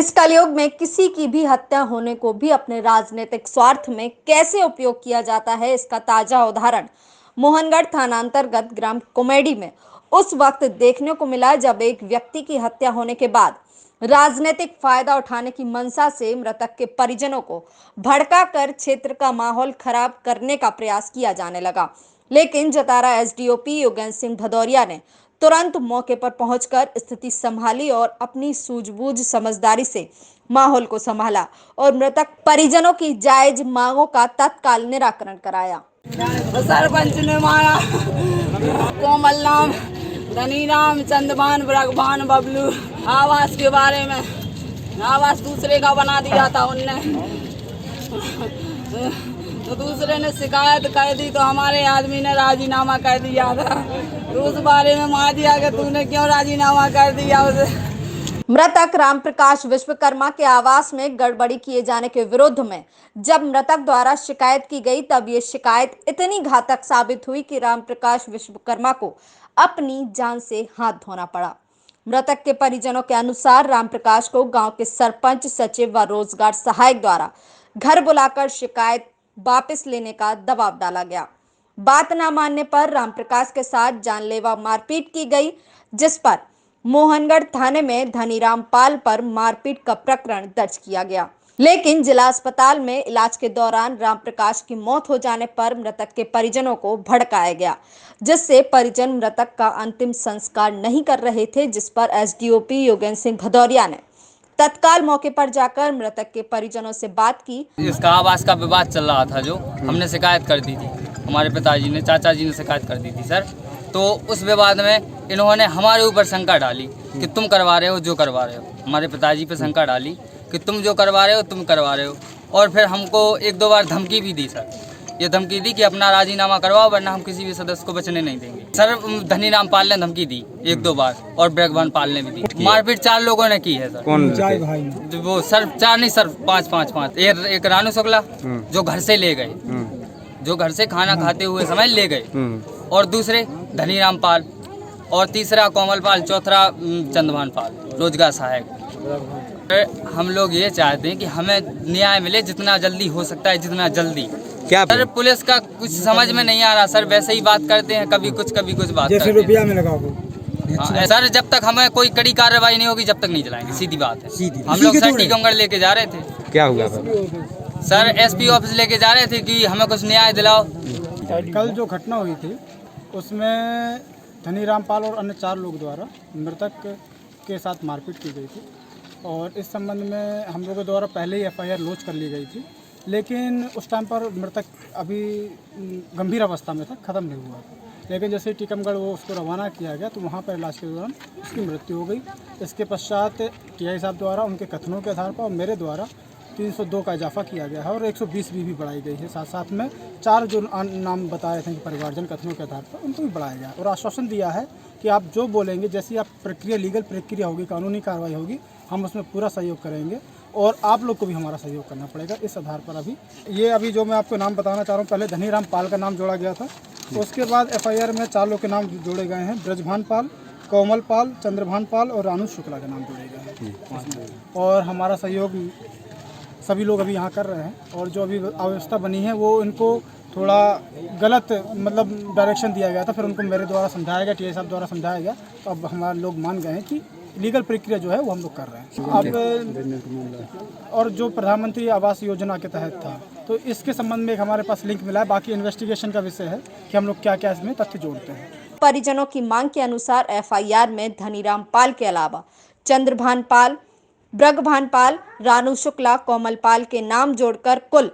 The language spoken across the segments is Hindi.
इस कलयुग में किसी की भी हत्या होने को भी अपने राजनीतिक स्वार्थ में कैसे उपयोग किया जाता है, इसका ताजा उदाहरण मोहनगढ़ थानांतर्गत ग्राम कुमेडी में उस वक्त देखने को मिला जब एक व्यक्ति की हत्या होने के बाद राजनीतिक फायदा उठाने की मंशा से मृतक के परिजनों को भड़काकर क्षेत्र का माहौल खराब करने का प्रयास किया जाने लगा। लेकिन जतारा एसडीओपी योगेंद्र सिंह भदौरिया ने तुरंत मौके पर पहुंचकर स्थिति संभाली और अपनी सूझबूझ समझदारी से माहौल को संभाला और मृतक परिजनों की जायज मांगों का तत्काल निराकरण कराया। सरपंच ने मारा कोमल नाम धनीराम चंदभान ब्रगभान बबलू आवास के बारे में आवास दूसरे का बना दिया था उनने, तो दूसरे ने शिकायत कर दी तो हमारे आदमी ने राजीनामा कर दिया था। तो उस बारे में मार दिया कि तूने क्यों राजीनामा कर दिया उसे। मृतक रामप्रकाश विश्वकर्मा के आवास में गड़बड़ी किए जाने के विरोध में जब मृतक द्वारा शिकायत की गई तब ये शिकायत इतनी घातक साबित हुई कि रामप्रकाश विश्वकर्मा को अपनी जान से हाथ धोना पड़ा। मृतक के परिजनों के अनुसार रामप्रकाश को गांव के सरपंच, सचिव व रोजगार सहायक द्वारा घर बुलाकर शिकायत वापस लेने का दबाव डाला गया। बात न मानने पर रामप्रकाश के साथ जानलेवा मारपीट की गई, जिस पर मोहनगढ़ थाने में धनीराम पाल पर मारपीट का प्रकरण दर्ज किया गया। लेकिन जिला अस्पताल में इलाज के दौरान रामप्रकाश की मौत हो जाने पर मृतक के परिजनों को भड़काया गया, जिससे परिजन मृतक का अंतिम संस्कार नहीं कर रहे थे, जिस पर एसडीओपी योगेंद्र सिंह भदौरिया ने तत्काल मौके पर जाकर मृतक के परिजनों से बात की। इसका आवास का विवाद चल रहा था, जो हमने शिकायत कर दी थी, हमारे पिताजी ने, चाचा जी ने शिकायत कर दी थी सर। तो उस विवाद में इन्होंने हमारे ऊपर शंका डाली कि तुम करवा रहे हो जो करवा रहे हो। हमारे पिताजी पे शंका डाली कि तुम जो करवा रहे हो तुम करवा रहे हो, और फिर हमको एक दो बार धमकी भी दी सर। ये धमकी दी कि अपना राजीनामा करवाओ वरना हम किसी भी सदस्य को बचने नहीं देंगे। सर धनीराम पाल ने धमकी दी एक दो बार और ब्रगभान पाल ने भी दी। मारपीट 4 लोगों ने की है सर। कौन भाई? वो सर 4 नहीं सर, 5। एक रानू शुक्ला जो घर से ले गए, जो घर से खाना खाते हुए समय ले गए, और दूसरे धनीराम पाल, और तीसरा कोमल पाल, चौथा चंदभान पाल रोजगार सहायक। हम लोग ये चाहते हैं कि हमें न्याय मिले जितना जल्दी हो सकता है, जितना जल्दी। क्या सर पुलिस का कुछ समझ में नहीं आ रहा सर, वैसे ही बात करते हैं, कभी कुछ बात जैसे रुपया में लगाओ। हाँ, सर जब तक हमें कोई कड़ी कार्रवाई नहीं होगी जब तक नहीं चलाएंगे, सीधी बात है। हम लोग सर टीकमगढ़ लेके जा रहे थे। क्या हुआ सर एसपी ऑफिस लेके जा रहे थे कि हमें कुछ न्याय दिलाओ। कल जो घटना हुई थी उसमें धनीराम पाल और अन्य 4 लोग द्वारा मृतक के साथ मारपीट की गई थी, और इस संबंध में हम लोगों द्वारा पहले ही एफआईआर लॉन्च कर ली गई थी। लेकिन उस टाइम पर मृतक अभी गंभीर अवस्था में था, ख़त्म नहीं हुआ था। लेकिन जैसे टीकमगढ़ वो उसको रवाना किया गया तो वहाँ पर इलाज के दौरान उसकी मृत्यु हो गई। इसके पश्चात टीआई साहब द्वारा उनके कथनों के आधार पर और मेरे द्वारा 302 का इजाफा किया गया है और 120 भी बढ़ाई गई है। साथ साथ में 4 जो नाम बताए थे कि परिवारजन कथनों के आधार पर उनको भी बढ़ाया गया और आश्वासन दिया है कि आप जो बोलेंगे, जैसी आप प्रक्रिया, लीगल प्रक्रिया होगी, कानूनी कार्रवाई होगी, हम उसमें पूरा सहयोग करेंगे और आप लोग को भी हमारा सहयोग करना पड़ेगा। इस आधार पर अभी जो मैं आपको नाम बताना चाह रहा हूँ, पहले धनीराम पाल का नाम जोड़ा गया था, उसके बाद एफआईआर में 4 लोग के नाम जोड़े गए हैं। ब्रजभान पाल, कोमल पाल, चंद्रभान पाल और रानू शुक्ला के नाम जोड़े गए हैं। और हमारा सहयोग सभी लोग अभी यहाँ कर रहे हैं, और जो अभी अव्यवस्था बनी है वो इनको थोड़ा गलत डायरेक्शन दिया गया था, फिर उनको मेरे द्वारा समझाया गया, टीआई साहब द्वारा समझाया गया, तो अब हमारे लोग मान गए हैं कि लीगल प्रक्रिया जो है वो हम लोग कर रहे हैं अब। और जो प्रधानमंत्री आवास योजना के तहत था, तो इसके संबंध में एक हमारे पास लिंक मिला है। बाकी इन्वेस्टिगेशन का विषय है कि हम लोग क्या क्या इसमें तथ्य जोड़ते हैं। परिजनों की मांग के अनुसार एफआईआर में धनीराम पाल के अलावा चंद्रभान पाल, ब्रगभान पाल, रानू शुक्ला, कोमल पाल के नाम जोड़कर कुल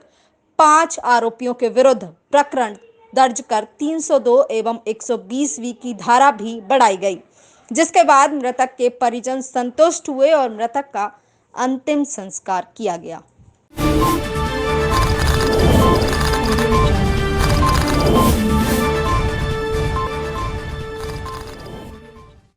5 आरोपियों के विरुद्ध प्रकरण दर्ज कर 302 एवं 120 की धारा भी बढ़ाई गई, जिसके बाद मृतक के परिजन संतुष्ट हुए और मृतक का अंतिम संस्कार किया गया।